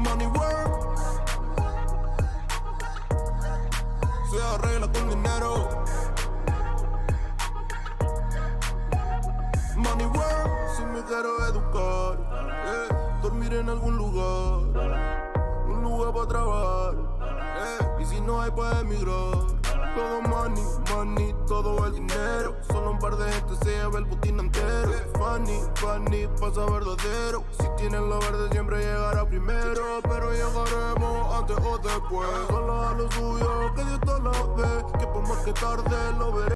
Money work. Se arregla con dinero. Money work. Si me quiero educar, dormir en algún lugar, un lugar para trabajar, y si no hay pues emigrar. Todo money, money, todo el dinero. Solo un par de gente se lleva el botín entero. Funny, funny, pasa verdadero. Si tienes lo verde siempre llegará primero. Pero llegaremos antes o después. Solo a lo suyo, que Dios te lo ve. Que por más que tarde lo veré.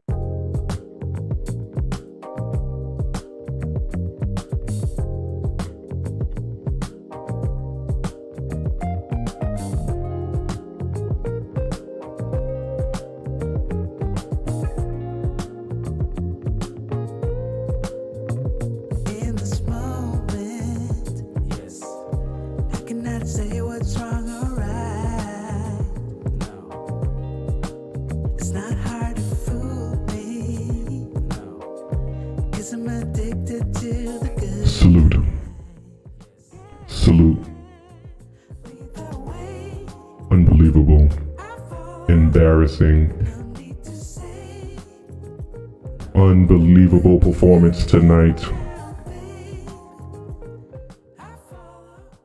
Salute. Salute. Unbelievable. Embarrassing. Unbelievable performance tonight.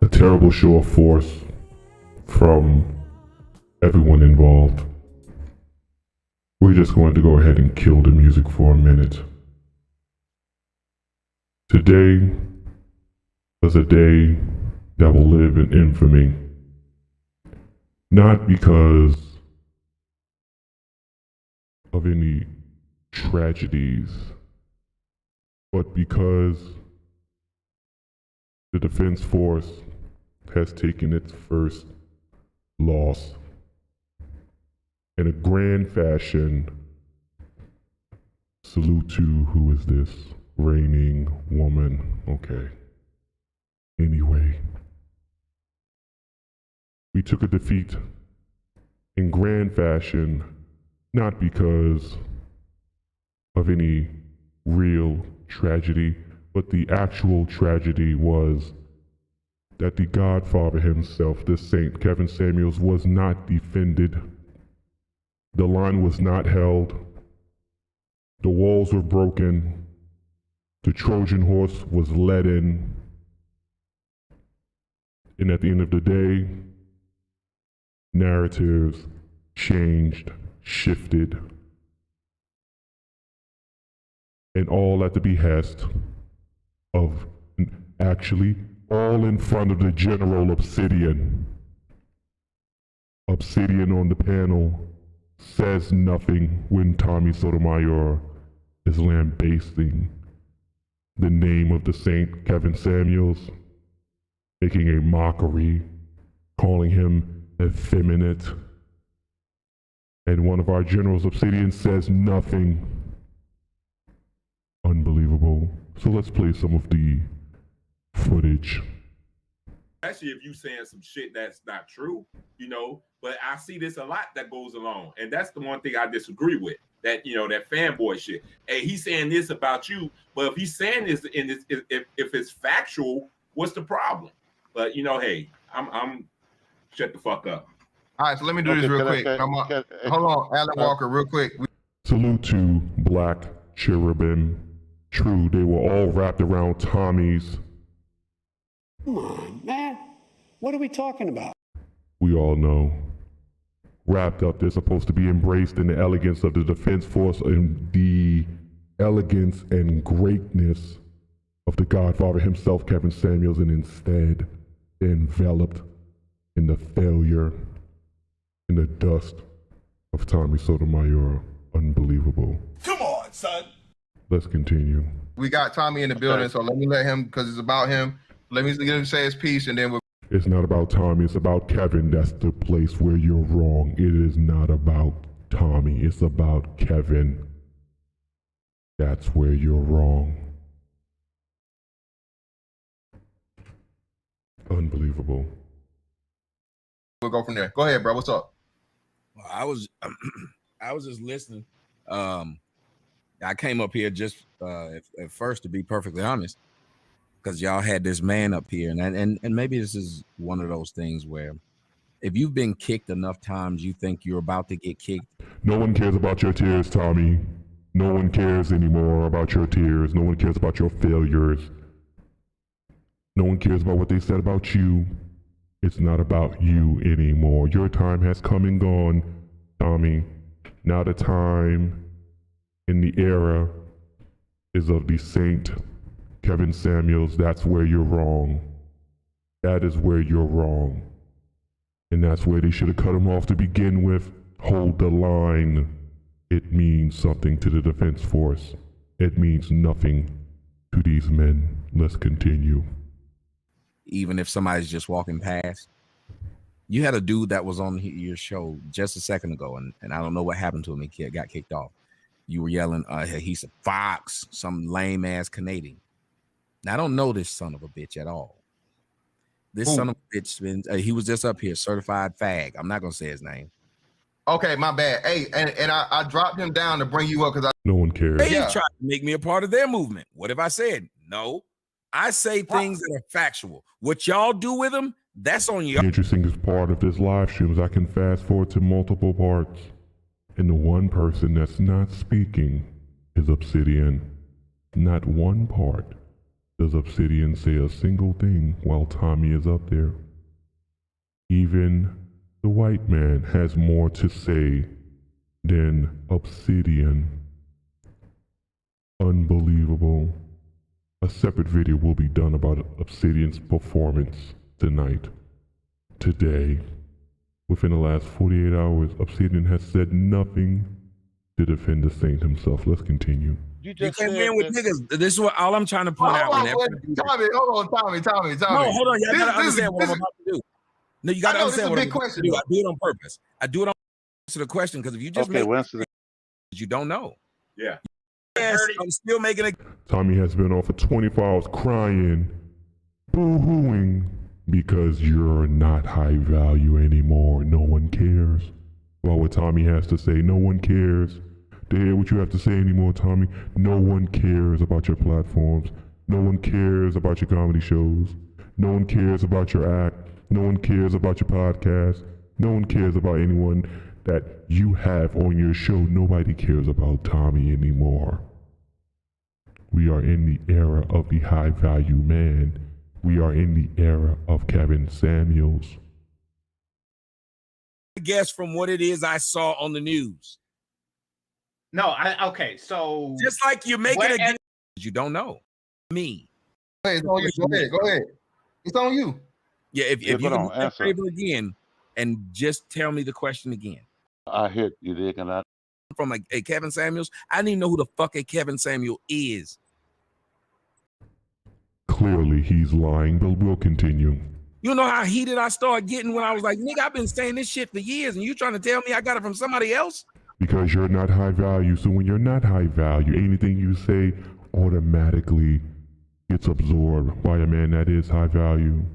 A terrible show of force from everyone involved. We're just going to go ahead and kill the music for a minute. Today was a day that will live in infamy. Not because of any tragedies, but because the Defense Force has taken its first loss in a grand fashion. Salute to, who is this? Reigning woman. Okay. Anyway, we took a defeat in grand fashion, not because of any real tragedy, but the actual tragedy was that the Godfather himself, the Saint Kevin Samuels, was not defended. The line was not held. The walls were broken. The Trojan horse was led in. And at the end of the day, narratives changed, shifted, and all at the behest of, actually, all in front of the General Obsidian. Obsidian on the panel says nothing when Tommy Sotomayor is lambasting the name of the Saint Kevin Samuels, making a mockery, calling him effeminate. And one of our generals, Obsidian, says nothing. Unbelievable. So let's play some of the footage. Especially if you saying some shit that's not true, you know, but I see this a lot that goes along. And that's the one thing I disagree with. That, you know, that fanboy shit. Hey, he's saying this about you, but if he's saying this in this, if it's factual, what's the problem? But you know, hey, I'm shut the fuck up. All right, so let me do this real quick. Hold on, Alan Walker, real quick. Salute to Black Cherubim. True, they were all wrapped around Tommy's. Come on, man. What are we talking about? We all know. Wrapped up, they're supposed to be embraced in the elegance of the Defense Force and the elegance and greatness of the Godfather himself, Kevin Samuels, and instead they're enveloped in the failure, in the dust of Tommy Sotomayor. Unbelievable. Come on, son. Let's continue. We got Tommy in the building, so let me let him, because it's about him. Let me get him say his piece, and then we'll. It's not about Tommy, it's about Kevin. That's the place where you're wrong. It is not about Tommy, it's about Kevin. That's where you're wrong. Unbelievable. We'll go from there. Go ahead, bro. What's up? I was just listening. I came up here just at first, to be perfectly honest, because y'all had this man up here, and maybe this is one of those things where if you've been kicked enough times, you think you're about to get kicked. No one cares about your tears, Tommy. No one cares anymore about your tears. No one cares about your failures. No one cares about what they said about you. It's not about you anymore. Your time has come and gone, Tommy. Now the time in the era is of the Saint Kevin Samuels. That's where you're wrong. That is where you're wrong. And that's where they should have cut him off to begin with. Hold the line. It means something to the defense force. It means nothing to these men. Let's continue. Even if somebody's just walking past. You had a dude that was on your show just a second ago, and I don't know what happened to him. He got kicked off. You were yelling, he's a fox, some lame ass Canadian. Now, I don't know this son of a bitch at all. This son of a bitch, he was just up here, certified fag. I'm not going to say his name. Okay, my bad. Hey, and I dropped him down to bring you up because no one cares. They tried to make me a part of their movement. What have I said? No. I say things that are factual. What y'all do with them, that's on you. The interesting part of this live stream is I can fast forward to multiple parts, and the one person that's not speaking is Obsidian. Not one part does Obsidian say a single thing while Tommy is up there. Even the white man has more to say than Obsidian. Unbelievable. A separate video will be done about Obsidian's performance tonight. Today, within the last 48 hours, Obsidian has said nothing to defend the Saint himself. Let's continue. You can't win with niggas. This is what all I'm trying to point out. Tommy, hold on, Tommy. No, hold on. You gotta understand what I'm about to do. No, you gotta understand what I'm about to do. I do it on purpose. I do it on purpose to the question, because if you just you don't know. Yeah. Yes, I'm still making it. Tommy has been on for 24 hours crying, boo-hooing, because you're not high value anymore. No one cares about what Tommy has to say. No one cares to hear what you have to say anymore, Tommy. No one cares about your platforms. No one cares about your comedy shows. No one cares about your act. No one cares about your podcast. No one cares about anyone that you have on your show. Nobody cares about Tommy anymore. We are in the era of the high value man. We are in the era of Kevin Samuels. Guess from what it is I saw on the news. No, okay, so just like you're making a guess, you don't know me. Hey, it's on you. Go ahead. It's on you. Yeah, if you can do that favor again and just tell me the question again. I hit you, Dick, and I from a Kevin Samuels. I didn't even know who the fuck a Kevin Samuel is. Clearly, he's lying, but we'll continue. You know how heated I started getting when I was like, nigga, I've been saying this shit for years, and you trying to tell me I got it from somebody else? Because you're not high value. So when you're not high value, anything you say automatically gets absorbed by a man that is high value.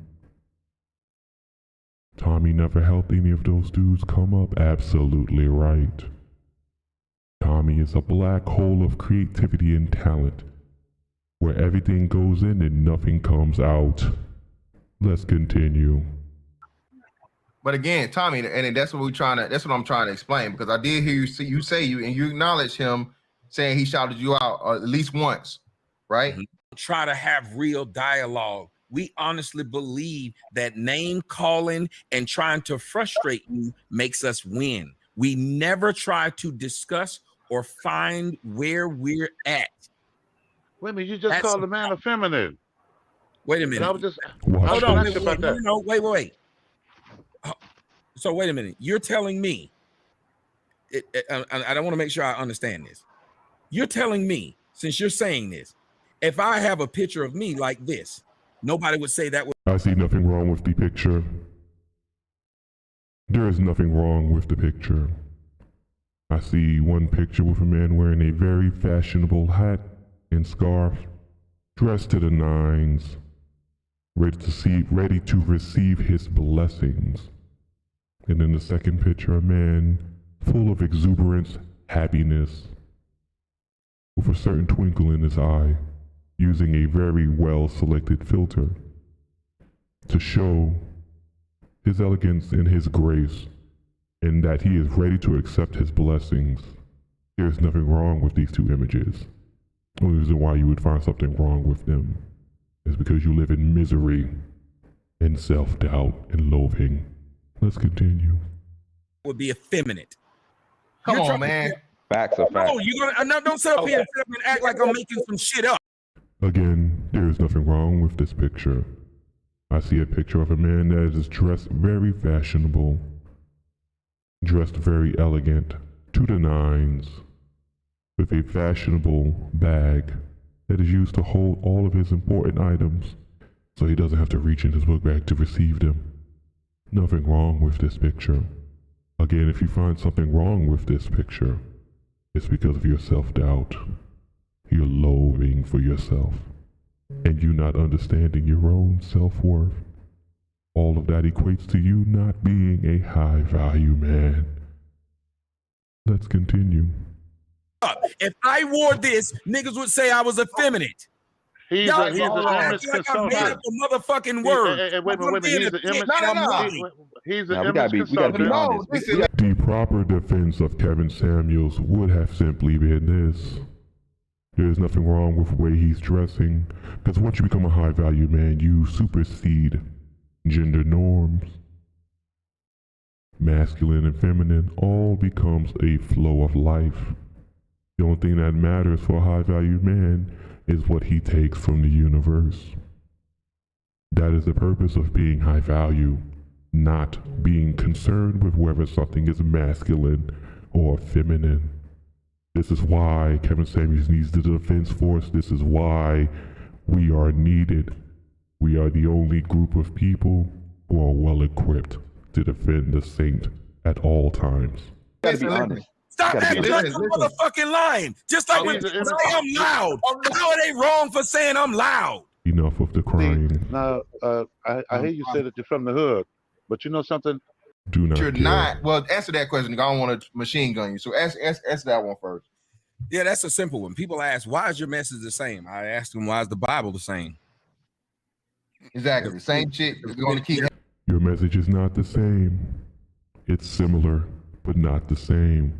Tommy never helped any of those dudes come up. Absolutely right. Tommy is a black hole of creativity and talent, where everything goes in and nothing comes out. Let's continue. But again, Tommy, and that's what that's what I'm trying to explain, because I did hear you say and you acknowledge him saying he shouted you out at least once, right? Try to have real dialogue. We honestly believe that name calling and trying to frustrate you makes us win. We never try to discuss or find where we're at. Wait a minute, you just called the man effeminate. Wait a minute. I was just hold on. Wait. So wait a minute. You're telling me, I don't want to make sure I understand this. You're telling me, since you're saying this, if I have a picture of me like this, nobody would say that. I see nothing wrong with the picture. There is nothing wrong with the picture. I see one picture with a man wearing a very fashionable hat and scarf, dressed to the nines, ready to receive his blessings. And in the second picture, a man full of exuberance, happiness, with a certain twinkle in his eye. using a very well-selected filter to show his elegance and his grace, and that he is ready to accept his blessings. There's nothing wrong with these two images. The only reason why you would find something wrong with them is because you live in misery and self-doubt and loathing. Let's continue. Would be effeminate. Come You're on, trying to- man. Facts are facts. No, you're gonna don't sit up here and sit up and act like I'm making some shit up. Again, there is nothing wrong with this picture. I see a picture of a man that is dressed very fashionable, dressed very elegant, to the nines, with a fashionable bag that is used to hold all of his important items, so he doesn't have to reach in his book bag to receive them. Nothing wrong with this picture. Again, if you find something wrong with this picture, it's because of your self-doubt, your loathing for yourself, and you not understanding your own self-worth. All of that equates to you not being a high-value man. Let's continue. If I wore this, niggas would say I was effeminate. He's Y'all an image like I made up consultant. a motherfucking word. Wait a minute. He's an image. He's an Nah, we image gotta be consultant. honest. The proper defense of Kevin Samuels would have simply been this. There's nothing wrong with the way he's dressing, because once you become a high-value man, you supersede gender norms. Masculine and feminine all becomes a flow of life. The only thing that matters for a high-value man is what he takes from the universe. That is the purpose of being high value, not being concerned with whether something is masculine or feminine. This is why Kevin Samuels needs the defense force. This is why we are needed. We are the only group of people who are well equipped to defend the saint at all times. Gotta be honest. Stop Gotta be acting like honest. I'm motherfucking lying. Just like when people say I'm loud. How are they wrong for saying I'm loud? Enough of the crying. Now, I hear you say that you're from the hood, but you know something? Do not You're care. not. Well, answer that question. I don't want to machine gun you. So answer that one first. Yeah, that's a simple one. People ask, why is your message the same? I ask them, why is the Bible the same? Exactly. Same shit. We're going to keep. Your message is not the same. It's similar, but not the same.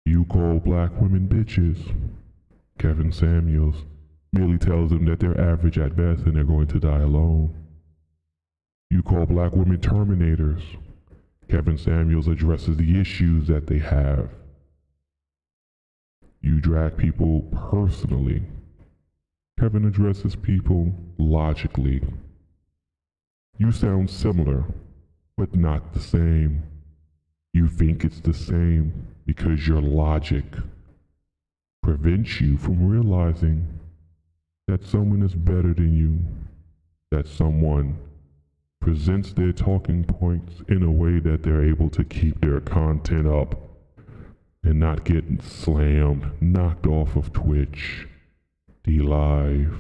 You call black women bitches. Kevin Samuels merely tells them that they're average at best and they're going to die alone. You call black women terminators. Kevin Samuels addresses the issues that they have. You drag people personally. Kevin addresses people logically. You sound similar, but not the same. You think it's the same because your logic prevents you from realizing that someone is better than you, that someone presents their talking points in a way that they're able to keep their content up and not get slammed, knocked off of Twitch, D-Live,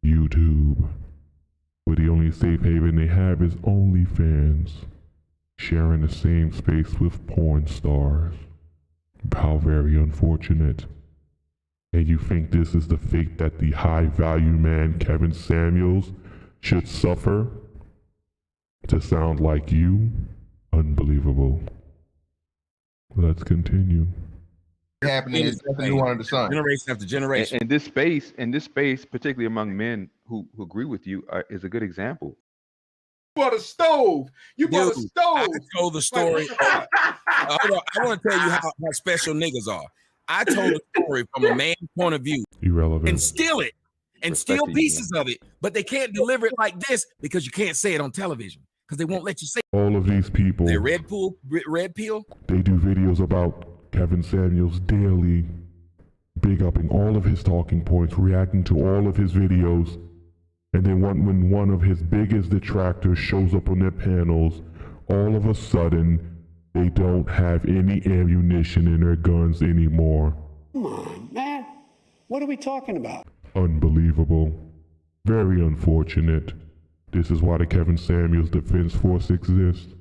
YouTube, where the only safe haven they have is OnlyFans, sharing the same space with porn stars. How very unfortunate. And you think this is the fate that the high-value man Kevin Samuels should suffer? To sound like you? Unbelievable. Let's continue. Happening is nothing new under the sun. Generation after generation. In this space, particularly among men who agree with you, is a good example. You bought a stove. You bought a Dude, stove. I told the story. Hold on. I want to tell you how special niggas are. I told the story from a man's point of view Irrelevant. and steal it and steal Respect it, pieces of it, but they can't deliver it like this because you can't say it on television because they won't let you say it. All of these people, They red pill. they do videos about Kevin Samuels daily, big upping all of his talking points, reacting to all of his videos, and then when one of his biggest detractors shows up on their panels, all of a sudden, they don't have any ammunition in their guns anymore. Come on, man. What are we talking about? Unbelievable. Very unfortunate. This is why the Kevin Samuels Defense Force exists.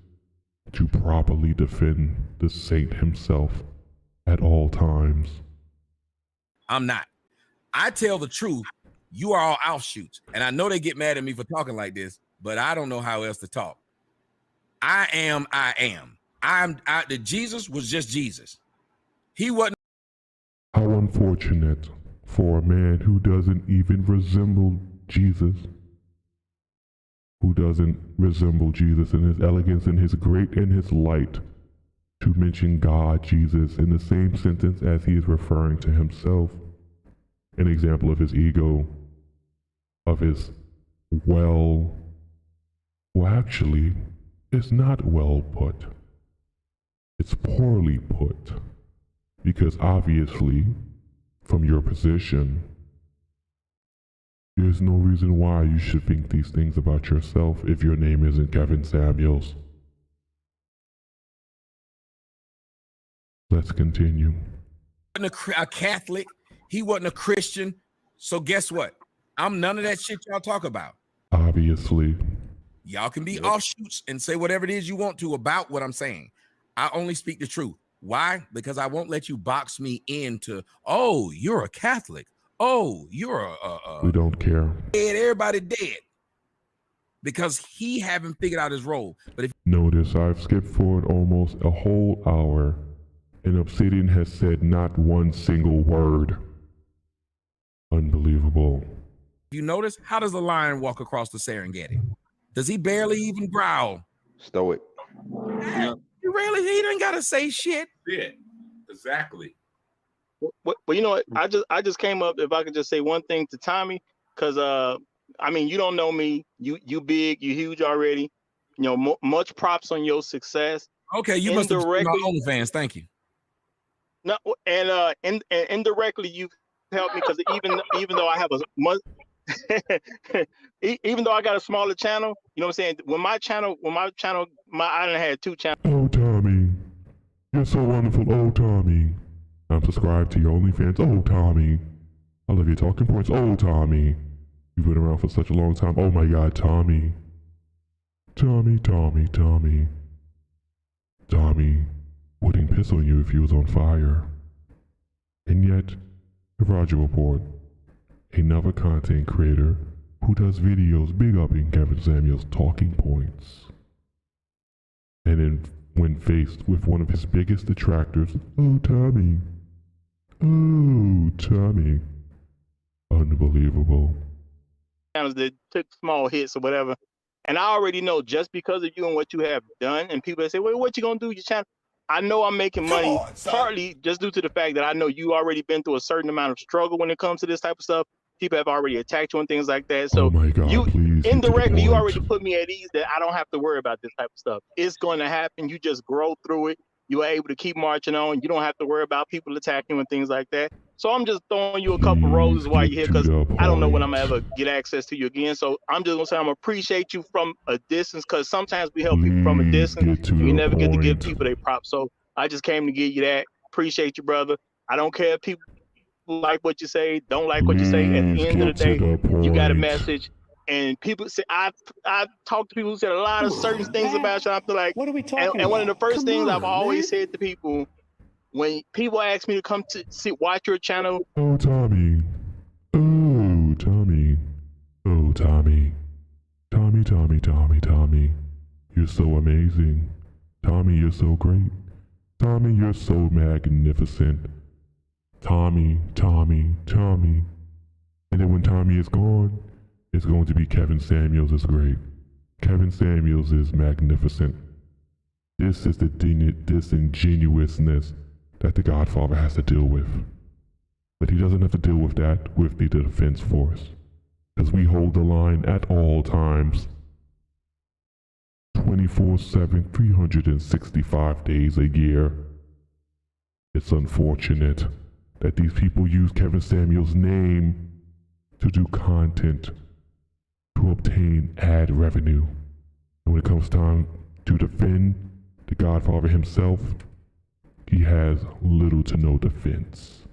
To properly defend the saint himself at all times. I'm not. I tell the truth. You are all offshoots. And I know they get mad at me for talking like this, but I don't know how else to talk. I am. The Jesus was just Jesus. He wasn't. How unfortunate for a man who doesn't even resemble Jesus. Who doesn't resemble Jesus in his elegance and his great and his light, to mention God, Jesus, in the same sentence as he is referring to himself. An example of his ego, of his actually, it's not well put. It's poorly put. Because obviously, from your position, there's no reason why you should think these things about yourself if your name isn't Kevin Samuels. Let's continue. He wasn't a Catholic. He wasn't a Christian. So guess what? I'm none of that shit y'all talk about. Obviously. Y'all can be offshoots and say whatever it is you want to about what I'm saying. I only speak the truth. Why? Because I won't let you box me into, oh, you're a Catholic. Oh, you're a we don't care. Dead, everybody dead. Because he haven't figured out his role. But if notice I've skipped forward almost a whole hour, and Obsidian has said not one single word. Unbelievable. you notice, how does the lion walk across the Serengeti? Does he barely even growl? Stoic. Yeah. He didn't gotta say shit. Yeah, exactly. Well, you know what? I just came up. If I could just say one thing to Tommy, because I mean, you don't know me. You big, you huge already. You know, much props on your success. Okay, you must have been my OnlyFans. Thank you. No, and indirectly you helped me, because even though I have a much even though I got a smaller channel, you know what I'm saying? When my channel, I done had 2 channels. Oh, Tommy, you're so wonderful. Oh, Tommy, I'm subscribed to your OnlyFans. Oh, Tommy, I love your talking points. Oh, Tommy, you've been around for such a long time. Oh my God, Tommy, wouldn't piss on you if you was on fire. And yet, the Roger Report, another content creator who does videos big up in Kevin Samuels' talking points. And then, when faced with one of his biggest detractors, oh Tommy, unbelievable. Channels that took small hits or whatever, and I already know, just because of you and what you have done, and people that say, well, what you gonna do with your channel? I know I'm making money partly just due to the fact that I know you already been through a certain amount of struggle when it comes to this type of stuff. People have already attacked you and things like that. So oh my God, you please, indirectly, you already put me at ease that I don't have to worry about this type of stuff. It's going to happen. You just grow through it. You are able to keep marching on. You don't have to worry about people attacking you and things like that. So I'm just throwing you a couple roses while you're here, because I don't know when I'm ever get access to you again. So I'm just gonna say I'm gonna appreciate you from a distance, because sometimes we help people from a distance and we never get to give people their props. So I just came to give you that. Appreciate you, brother. I don't care if people like what you say, don't like what you say. At the end of the day, you got a message. And people say, I've talked to people who said a lot of certain things about you. I feel like, what are we talking about? And one of the first things I've always said to people, when people ask me to come to watch your channel. Oh, Tommy. Oh, Tommy. Oh, Tommy. Tommy. You're so amazing. Tommy, you're so great. Tommy, you're so magnificent. Tommy. And then when Tommy is gone, it's going to be Kevin Samuels is great. Kevin Samuels is magnificent. This is the disingenuousness that the Godfather has to deal with. But he doesn't have to deal with that with the defense force, because we hold the line at all times, 24/7, 365 days a year. It's unfortunate that these people use Kevin Samuels' name to do content to obtain ad revenue. And when it comes time to defend the Godfather himself, he has little to no defense.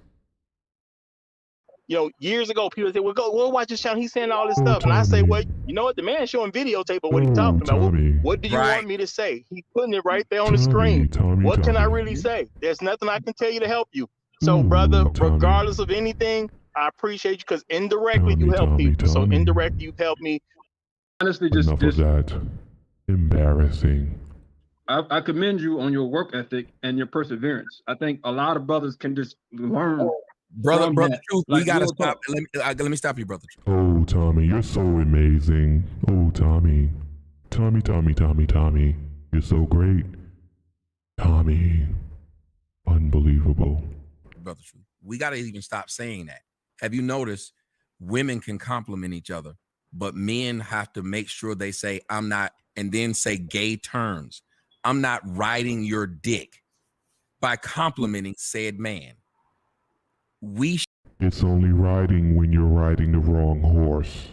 You know, years ago, people say, well, go watch his channel. He's saying all this stuff. And I say, well, you know what? The man's showing videotape of what he's talking about. What do you want me to say? He's putting it right there on the screen. What can I really say? There's nothing I can tell you to help you. So, brother, regardless of anything, I appreciate you because indirectly you help Tommy, people. So Tommy. indirectly you help me. Honestly, Enough of that. Embarrassing. I commend you on your work ethic and your perseverance. I think a lot of brothers can just learn. Brother that. Truth, Like we gotta real stop. talk. Let me stop you, Brother Truth. Oh, Tommy, you're so amazing. Oh, Tommy. Tommy. You're so great. Tommy. Unbelievable. Brother Truth, we gotta even stop saying that. Have you noticed women can compliment each other, but men have to make sure they say, I'm not, and then say gay terms. I'm not riding your dick by complimenting said man. It's only riding when you're riding the wrong horse.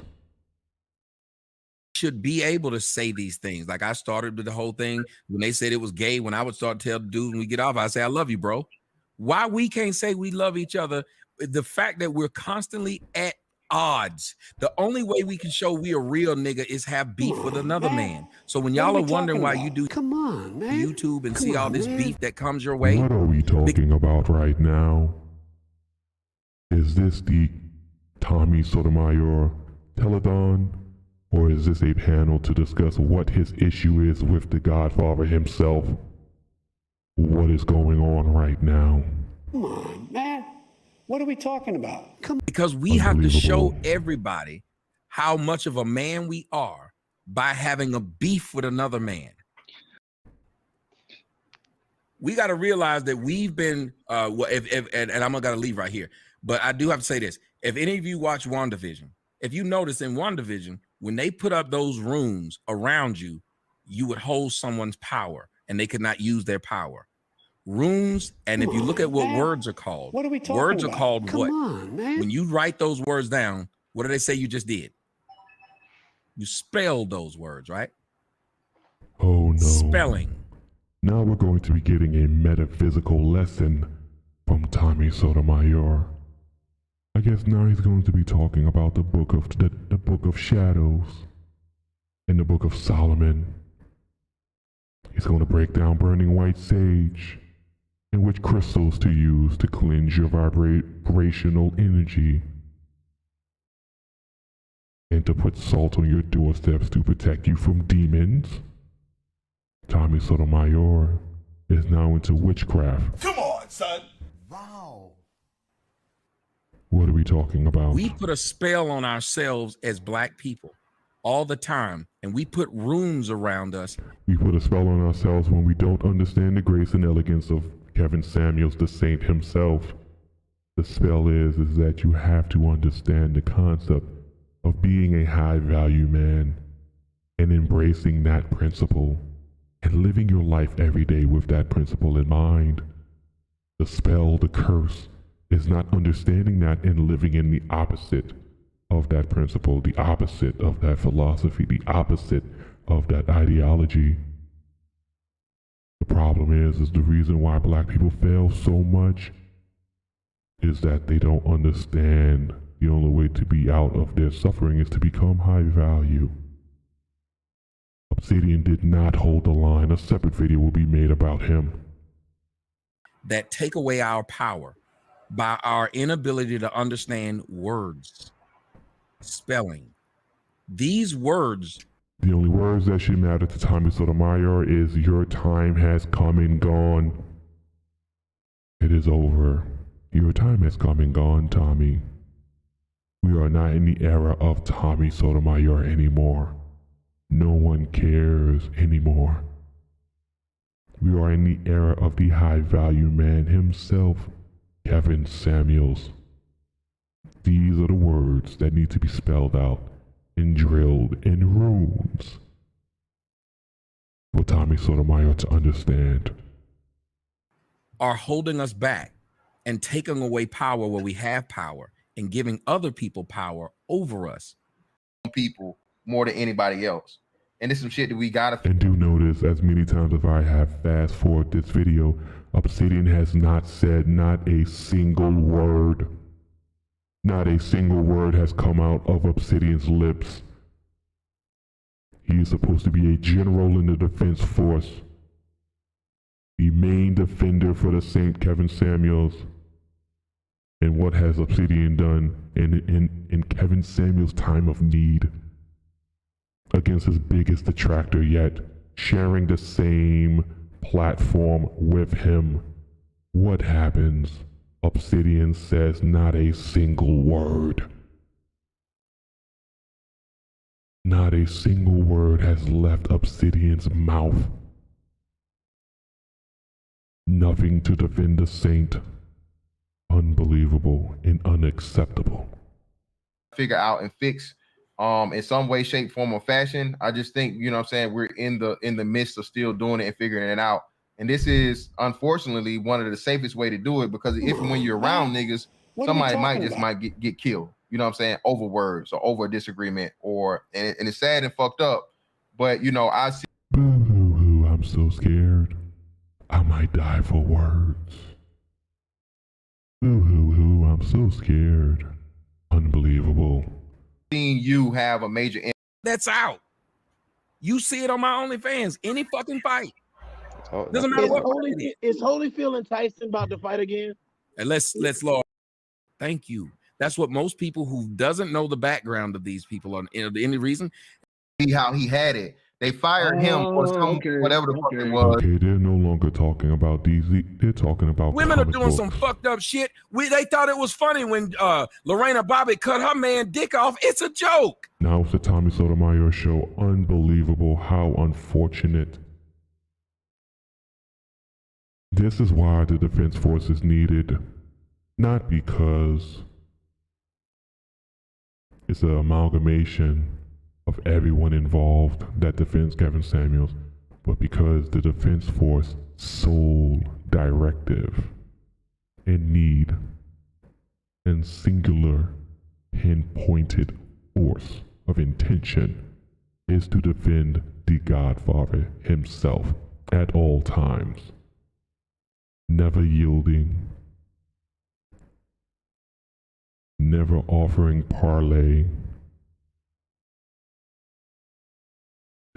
Should be able to say these things. Like I started with the whole thing when they said it was gay. When I would start to tell the dude when we get off, I say, I love you, bro. Why we can't say we love each other? The fact that we're constantly at odds. The only way we can show we a real nigga is have beef with another man. So when y'all are wondering why you do YouTube and see all this beef that comes your way. What are we talking about right now? Is this the Tommy Sotomayor telethon? Or is this a panel to discuss what his issue is with the Godfather himself? What is going on right now? Come on, man. What are we talking about? Because we have to show everybody how much of a man we are by having a beef with another man. We got to realize that we've been, and I'm going to leave right here, but I do have to say this. If any of you watch WandaVision, if you notice in WandaVision, when they put up those rooms around you, you would hold someone's power and they could not use their power. Rooms, and if you look at what words are called, what are we talking words about? are called Come what? on, man. When you write those words down, what do they say you just did? You spelled those words, right? Oh no. Spelling. Now we're going to be getting a metaphysical lesson from Tommy Sotomayor. I guess now he's going to be talking about the book of shadows and the book of Solomon. He's going to break down burning white sage and which crystals to use to cleanse your vibrational energy and to put salt on your doorsteps to protect you from demons. Tommy Sotomayor is now into witchcraft. Come on, son. Wow. What are we talking about? We put a spell on ourselves as black people all the time, and we put rooms around us. We put a spell on ourselves when we don't understand the grace and elegance of Kevin Samuels, the saint himself. The spell is that you have to understand the concept of being a high-value man and embracing that principle and living your life every day with that principle in mind. The spell, the curse, is not understanding that and living in the opposite of that principle, the opposite of that philosophy, the opposite of that ideology. The problem is the reason why black people fail so much is that they don't understand the only way to be out of their suffering is to become high value. Obsidian did not hold the line. A separate video will be made about him. That take away our power by our inability to understand words, spelling. These words. The only words that should matter to Tommy Sotomayor is your time has come and gone. It is over. Your time has come and gone, Tommy. We are not in the era of Tommy Sotomayor anymore. No one cares anymore. We are in the era of the high-value man himself, Kevin Samuels. These are the words that need to be spelled out and drilled in runes for Tommy Sotomayor to understand. Are holding us back and taking away power where we have power and giving other people power over us. People more than anybody else. And this is some shit that we gotta. And do notice, as many times as I have fast forward this video, Obsidian has not said not a single word. Not a single word has come out of Obsidian's lips. He is supposed to be a general in the defense force. The main defender for the Saint Kevin Samuels. And what has Obsidian done in Kevin Samuels' time of need against his biggest detractor yet, sharing the same platform with him? What happens? Obsidian says not a single word. Not a single word has left Obsidian's mouth. Nothing to defend the saint. Unbelievable and unacceptable. Figure out and fix in some way, shape, form, or fashion. I just think, you know what I'm saying, we're in the midst of still doing it and figuring it out. And this is unfortunately one of the safest way to do it, because if and when you're around niggas, somebody might get killed. You know what I'm saying? Over words or over a disagreement, and it's sad and fucked up. But you know, I see. Boo-hoo-hoo, I'm so scared. I might die for words. Boo-hoo-hoo, I'm so scared. Unbelievable. Seeing you have a major That's out. You see it on my OnlyFans. Any fucking fight. Doesn't matter what. Is Holyfield and Tyson about to fight again? And let's Lord. Thank you. That's what most people who doesn't know the background of these people on any reason. See how he had it. They fired him for some whatever the fuck it was. Okay, they're no longer talking about these. They're talking about Women are doing books. some fucked up shit. They thought it was funny when Lorena Bobbitt cut her man dick off. It's a joke. Now it's the Tommy Sotomayor show. Unbelievable. How unfortunate. This is why the defense force is needed. Not because it's an amalgamation of everyone involved that defends Kevin Samuels, but because the defense force sole directive and need and singular pinpointed force of intention is to defend the Godfather himself at all times, never yielding, never offering parley,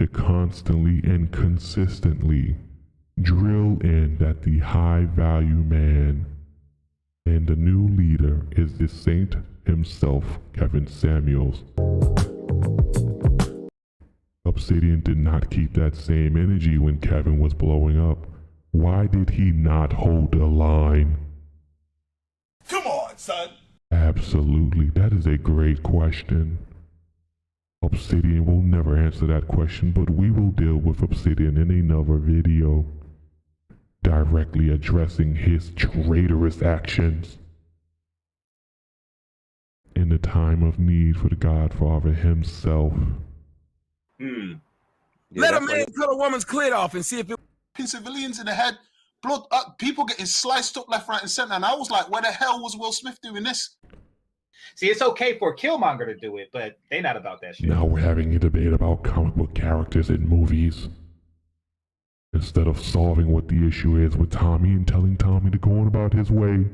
to constantly and consistently drill in that the high value man and the new leader is the saint himself, Kevin Samuels. Obsidian did not keep that same energy when Kevin was blowing up. Why did he not hold the line? Come on, son. Absolutely, that is a great question. Obsidian will never answer that question, but we will deal with Obsidian in another video, directly addressing his traitorous actions in the time of need for the Godfather himself. Let a man cut a woman's clit off and see if it. Civilians in the head, blood, people getting sliced up left, right, and center. And I was like, where the hell was Will Smith doing this? See, it's okay for Killmonger to do it, but they not about that shit. Now we're having a debate about comic book characters in movies, instead of solving what the issue is with Tommy and telling Tommy to go on about his way.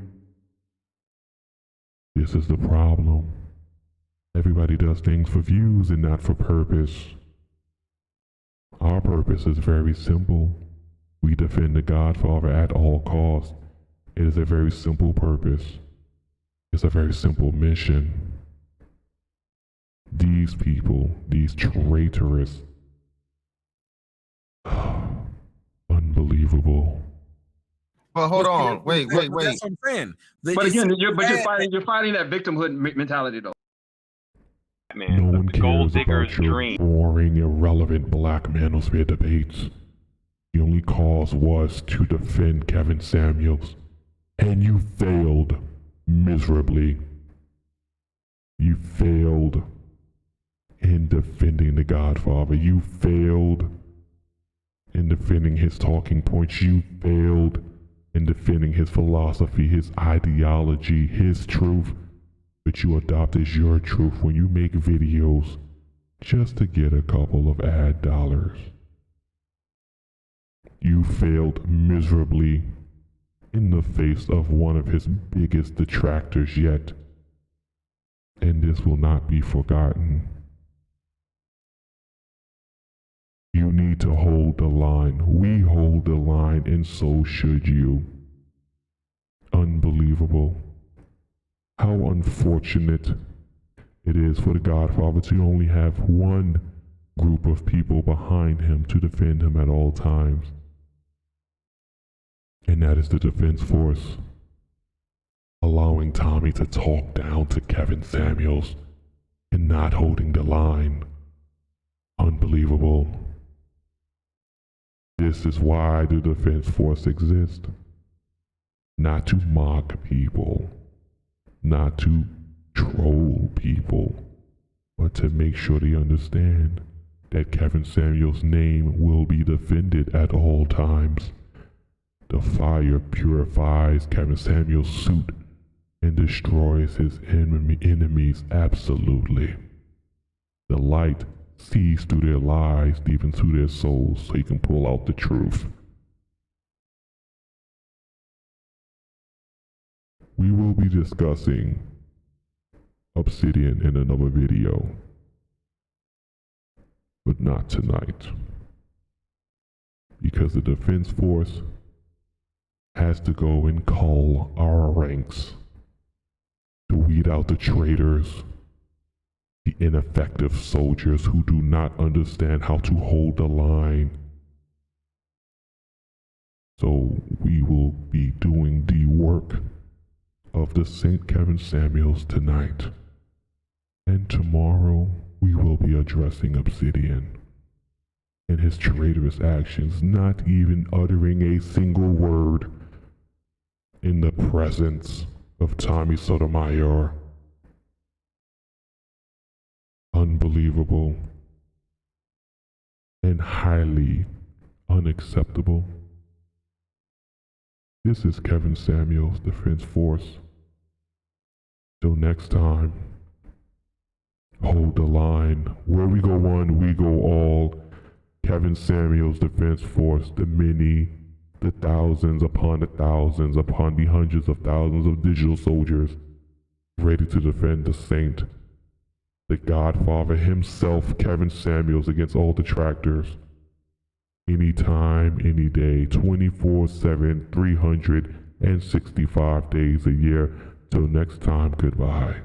This is the problem. Everybody does things for views and not for purpose. Our purpose is very simple. We defend the Godfather at all costs. It is a very simple purpose. It's a very simple mission. These people, these traitorous, unbelievable. Well, hold on. Wait. That's what I'm saying. But again, you're fighting that victimhood mentality, though. No one cares about your boring, irrelevant Black Manosphere debates. The only cause was to defend Kevin Samuels, and you failed miserably. You failed in defending the Godfather. You failed in defending his talking points. You failed in defending his philosophy, his ideology, his truth, which you adopt as your truth when you make videos just to get a couple of ad dollars. You failed miserably in the face of one of his biggest detractors yet, and this will not be forgotten. You need to hold the line. We hold the line, and so should you. Unbelievable. how unfortunate it is for the Godfather to only have one group of people behind him to defend him at all times. And that is the defense force, allowing Tommy to talk down to Kevin Samuels and not holding the line. Unbelievable. This is why the defense force exists. Not to mock people, not to troll people, but to make sure they understand that Kevin Samuels' name will be defended at all times. The fire purifies Kevin Samuels' suit and destroys his enemies absolutely. The light sees through their lies, deep into their souls, so he can pull out the truth. We will be discussing Obsidian in another video, but not tonight, because the defense force has to go and cull our ranks to weed out the traitors, the ineffective soldiers who do not understand how to hold the line. So we will be doing the work of the St. Kevin Samuels tonight. And tomorrow we will be addressing Obsidian and his traitorous actions, not even uttering a single word in the presence of Tommy Sotomayor. Unbelievable and highly unacceptable. This is Kevin Samuels, Defense Force. Till next time, hold the line. Where we go one, we go all. Kevin Samuels, Defense Force, the many, the thousands upon the thousands upon the hundreds of thousands of digital soldiers ready to defend the saint, the Godfather himself, Kevin Samuels, against all detractors. Anytime, any day, 24/7, 365 days a year. Till next time, goodbye.